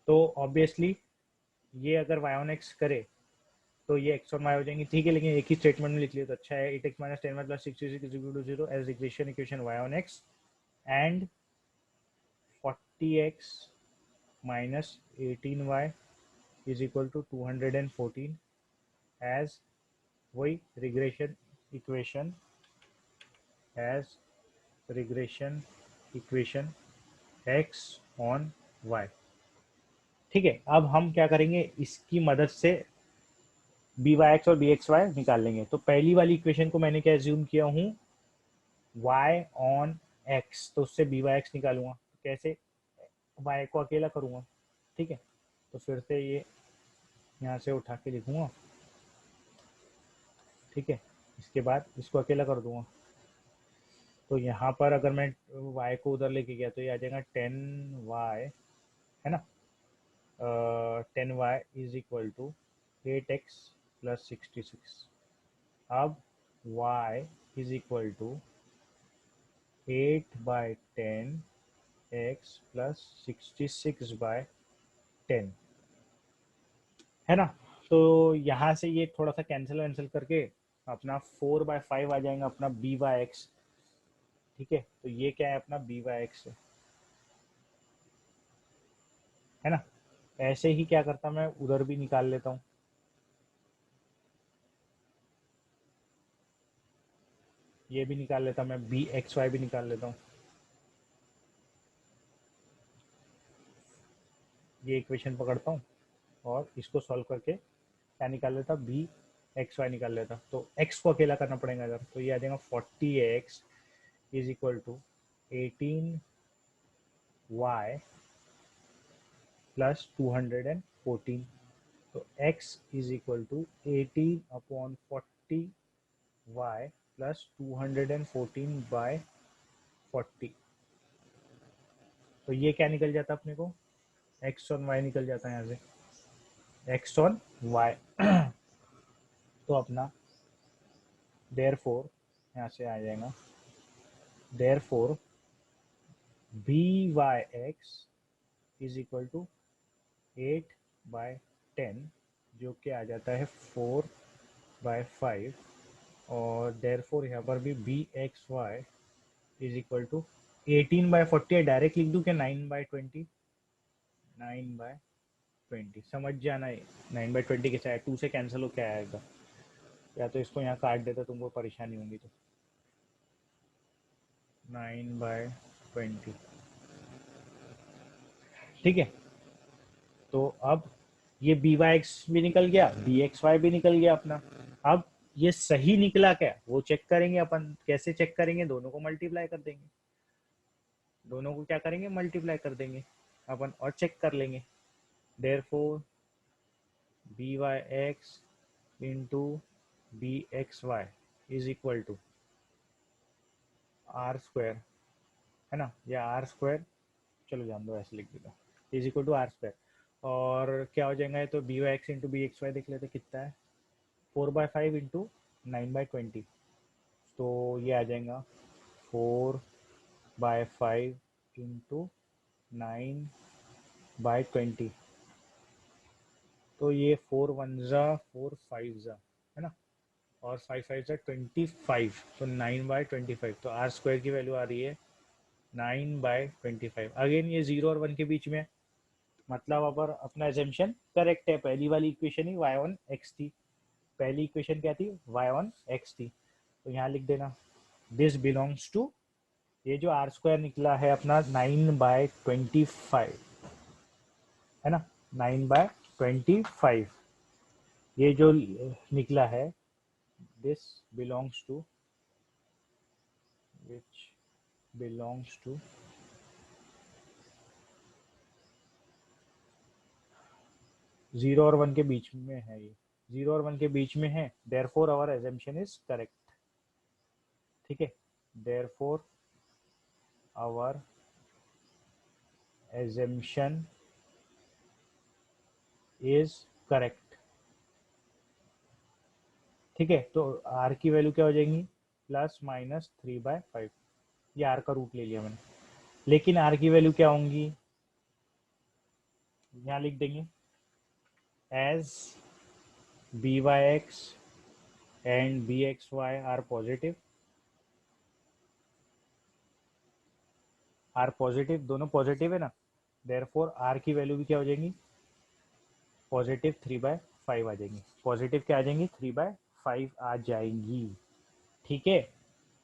तो ऑब्वियसली ये अगर y on x करे तो ये x और y हो जाएंगे। ठीक है, लेकिन एक ही स्टेटमेंट में लिख लिया तो अच्छा है। 8x minus 10y plus 66 is equal to 0 as regression equation y on x and 40x minus 18y is equal to 214 as वही regression equation, as regression equation x on y। ठीक है, अब हम क्या करेंगे, इसकी मदद से बी वाई एक्स और बी एक्स वाई निकाल लेंगे। तो पहली वाली इक्वेशन को मैंने क्या एज्यूम किया हूँ, y ऑन x, तो उससे बी वाई एक्स निकालूंगा। कैसे, y को अकेला करूंगा। ठीक है, तो फिर से ये यहाँ से उठा के लिखूंगा। ठीक है, इसके बाद इसको अकेला कर दूंगा। तो यहाँ पर अगर मैं y को उधर लेके गया तो ये आ जाएगा 10y, है ना, 10y is equal to 8x plus 66। अब y is equal to 8/10 x plus 66/10, है ना। तो यहाँ से ये थोड़ा सा कैंसिल वैंसिल करके अपना 4/5 आ जाएगा अपना बी वाई एक्स। ठीक है, तो ये क्या है अपना बी वाई एक्स है ना। ऐसे ही क्या करता मैं उधर भी निकाल लेता हूँ, ये भी निकाल लेता मैं, बी एक्स वाई भी निकाल लेता हूँ। ये इक्वेशन पकड़ता हूँ और इसको सॉल्व करके क्या निकाल लेता, बी एक्स वाई निकाल लेता। तो एक्स को अकेला करना पड़ेगा अगर, तो ये आ जाएगा 40x is equal to 18y plus 214। तो x is equal to 18/40y plus 214/40। तो ये क्या निकल जाता अपने को, x ऑन y निकल जाता है यहाँ से, x ऑन y। तो अपना देयर फोर यहाँ से आ जाएगा, therefore b Y x is equal to 8/10, जो कि आ जाता है 4/5। और देयर फोर यहाँ पर भी b x y is equal to 18/40 direct लिख दूँ क्या, 9/20, 9/20 समझ जाना है। 9/20 कैसे आया, 2 से कैंसिल हो क्या आएगा, या तो इसको यहाँ काट देता तुमको परेशानी होगी। तो 9/20, ठीक है। तो अब ये बी वाई एक्स भी निकल गया, बी एक्स वाई भी निकल गया अपना। अब ये सही निकला क्या वो चेक करेंगे अपन। कैसे चेक करेंगे, दोनों को मल्टीप्लाई कर देंगे, दोनों को क्या करेंगे मल्टीप्लाई कर देंगे अपन और चेक कर लेंगे। Therefore b Y x into B x y is equal to r square, है ना, या आर स्क्वायर, चलो जान दो ऐसे लिख देगा, is equal to r square. और क्या हो जाएगा, तो b Y x into B x y देख लेते कितना है, 4/5 इंटू 9/20, तो ये आ जाएगा 4/5 इंटू 9/20। तो ये 4 1 जा 4 5 जा, है ना, और 5 5 जा 25, तो 9/25। तो आर स्क्वायर की वैल्यू आ रही है 9/25। अगेन ये 0 और 1 के बीच में है, मतलब अब अपना एजम्पशन करेक्ट है। पहली वाली इक्वेशन ही y1 x थी, पहली इक्वेशन क्या थी, y1 x थी। तो यहाँ लिख देना दिस बिलोंग्स टू, ये जो आर स्क्वायर निकला है अपना 9/25, है ना, 9/25, ये जो निकला है this belongs to, which belongs to 0 और 1 के बीच में है, ये 0 और 1 के बीच में है, therefore our assumption is correct. ठीक है, therefore our assumption is correct. ठीक है, तो आर की वैल्यू क्या हो जाएगी, ±3/5। ये आर का रूट ले लिया मैंने, लेकिन आर की वैल्यू क्या होंगी, यहाँ लिख देंगे as by(x) and bxy are positive, are positive, दोनों पॉजिटिव है ना, देयरफॉर आर की वैल्यू भी क्या हो जाएंगी, +3/5 आ जाएंगी। पॉजिटिव क्या आ जाएंगी, 3/5 आ जाएंगी। ठीक है,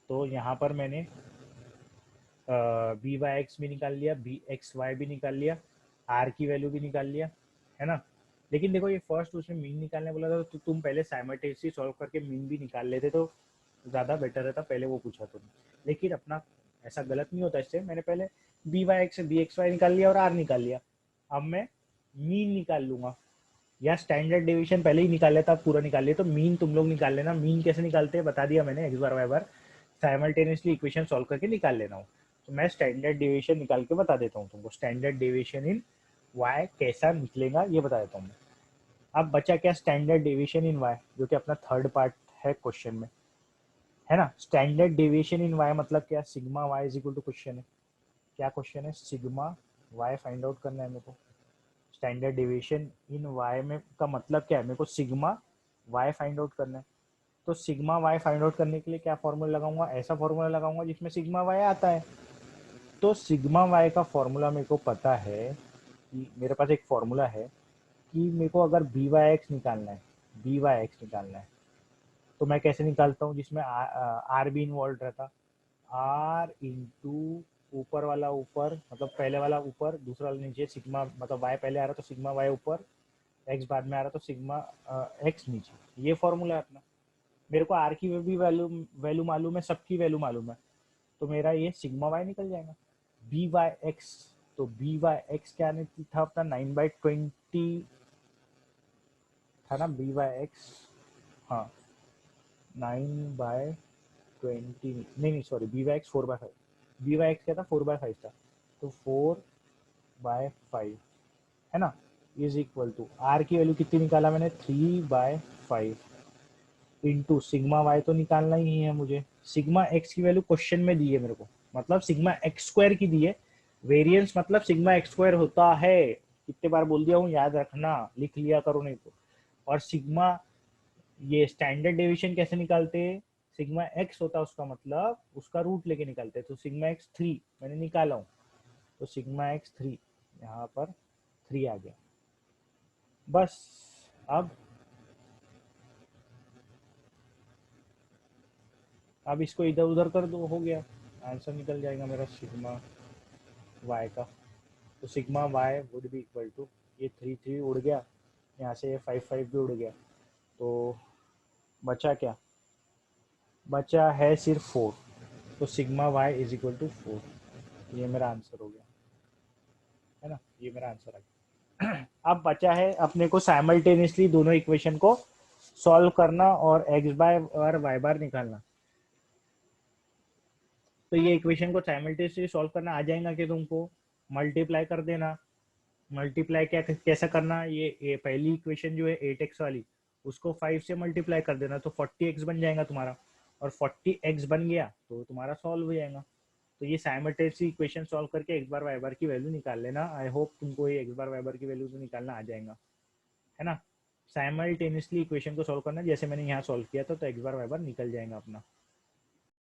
तो यहाँ पर मैंने by(x) भी निकाल लिया, bxy भी निकाल लिया, आर की वैल्यू भी निकाल लिया, है ना। लेकिन देखो ये फर्स्ट उसमें मीन निकालने बोला था, तो तुम पहले साइमल्टेनियसली सॉल्व करके मीन भी निकाल लेते तो ज़्यादा बेटर रहता, पहले वो पूछा तुमने। लेकिन अपना ऐसा गलत नहीं होता, इससे मैंने पहले by(x) से bxy निकाल लिया और आर निकाल लिया। अब मैं मीन निकाल लूंगा, या स्टैंडर्ड डेविएशन पहले ही निकाल लेता, पूरा निकाल लिया, तो मीन तुम लोग निकाल लेना। मीन कैसे निकालते हैं बता दिया मैंने, x बार y बार साइमल्टेनियसली इक्वेशन सॉल्व करके निकाल लेना हूँ। तो मैं स्टैंडर्ड डेविएशन निकाल के बता देता हूँ तुमको, स्टैंडर्ड डेविएशन इन y कैसा निकलेगा ये बता देता हूँ मैं। अब बचा क्या, स्टैंडर्ड डेविएशन इन y, जो कि अपना थर्ड पार्ट है क्वेश्चन में, है ना। स्टैंडर्ड डेविएशन इन y मतलब क्या, sigma y is equal to, question है क्या, क्वेश्चन है सिग्मा y फाइंड आउट करना है मेरे को। स्टैंडर्ड डेविएशन इन y में का मतलब क्या है, मेरे को सिग्मा y फाइंड आउट करना है। तो सिग्मा y फाइंड आउट करने के लिए क्या फॉर्मूला लगाऊंगा, ऐसा फॉर्मूला लगाऊंगा जिसमें सिग्मा y आता है। तो सिग्मा y का फॉर्मूला मेरे को पता है, कि मेरे पास एक फॉर्मूला है कि मेरे को अगर by(x) निकालना है, by(x) निकालना है, तो मैं कैसे निकालता हूँ, जिसमें आर भी इन्वॉल्व रहता, आर इंटू ऊपर वाला ऊपर, मतलब पहले वाला ऊपर दूसरा वाला नीचे, सिग्मा मतलब y पहले आ रहा तो सिग्मा y ऊपर, x बाद में आ रहा तो सिग्मा x नीचे, ये फॉर्मूला है अपना। मेरे को आर की भी वैल्यू वैल्यू मालूम है, सबकी वैल्यू मालूम है, तो मेरा ये सिग्मा y निकल जाएगा। by(x), तो by(x) क्या था अपना, 9/20 था ना by(x), हाँ 9/20, नहीं नहीं सॉरी, by(x) 4/5, by(x) क्या था, 4/5 था, तो 4/5, है ना, इज इक्वल टू आर की वैल्यू कितनी निकाला मैंने, 3/5 इंटू सिग्मा वाई तो निकालना ही है मुझे, सिग्मा एक्स की वैल्यू क्वेश्चन में दी है मेरे को, मतलब सिग्मा एक्स स्क्वायर की दी है, वेरिएंस मतलब सिग्मा एक्स स्क्वायर होता है, कितने बार बोल दिया हूँ, याद रखना, लिख लिया करो नहीं तो। और सिग्मा, ये स्टैंडर्ड डेविएशन कैसे निकालते हैं, सिग्मा एक्स होता है उसका मतलब उसका रूट लेके निकालते हैं, तो सिग्मा एक्स 3 मैंने निकाला हूँ, तो सिग्मा एक्स 3 यहाँ पर 3 आ गया। बस अब इसको इधर उधर कर दो, हो गया, आंसर निकल जाएगा मेरा सिग्मा वाई का। तो sigma y would be equal to, ये 3 3 उड़ गया, यहाँ से ये 5 5 भी उड़ गया, तो बचा क्या, बचा है सिर्फ 4, तो sigma y is equal to 4, ये मेरा आंसर हो गया, है ना, ये मेरा आंसर आ गया। अब बचा है अपने को साइमल्टेनियसली दोनों इक्वेशन को सॉल्व करना और एक्स बार और वाई बार निकालना। तो ये इक्वेशन को साइमल्टेनियसली सॉल्व करना आ जाएगा कि तुमको, मल्टीप्लाई कर देना। मल्टीप्लाई क्या कैसा करना, ये पहली इक्वेशन जो है 8x वाली, उसको 5 से मल्टीप्लाई कर देना, तो 40x बन जाएगा तुम्हारा। और 40x बन गया तो तुम्हारा सॉल्व हो जाएगा। तो ये साइमल्टेनियसली इक्वेशन सॉल्व करके एक्स बार वाई बार की वैल्यू निकाल लेना। आई होप तुमको ये एक्स बार वाई बार की वैल्यू तो निकालना आ जाएगा, है ना। साइमल्टेनियसली इक्वेशन को सॉल्व करना, जैसे मैंने यहाँ सॉल्व किया था, तो एक्स बार वाई बार निकल जाएगा अपना।